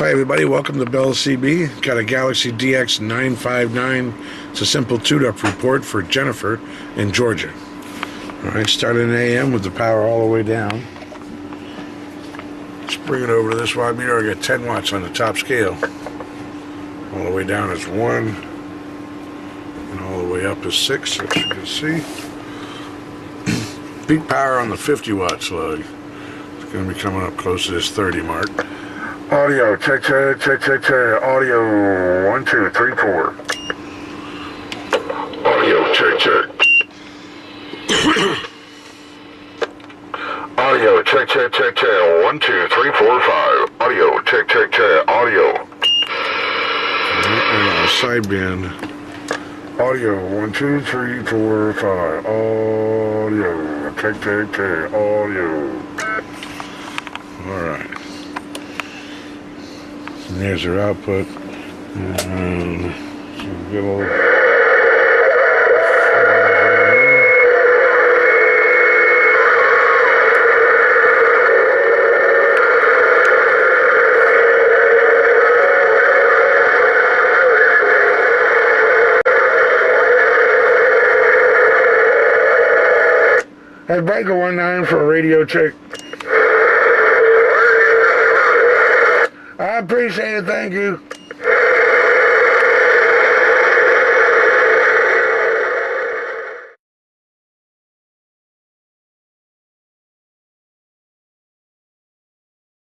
Hi everybody, welcome to Bell CB. Got a Galaxy DX 959. It's a simple tune-up report for Jennifer in Georgia. Alright, started in AM with the power all the way down. Let's bring it over to this watt meter. I got 10 watts on the top scale. All the way down is 1. And all the way up is 6, as you can see. Peak power on the 50 watt slug. It's going to be coming up close to this 30 mark. Audio, check. Audio, 1, 2, 3, 4. Audio, check. Audio, check. 1, 2, 3, 4, 5. Audio, check. Audio. And sideband. Audio, 1, 2, 3, 4, 5. Audio, check. Audio. Alright. And there's her output. And some good old Hey, Biker 19 for a radio check. I appreciate it, thank you.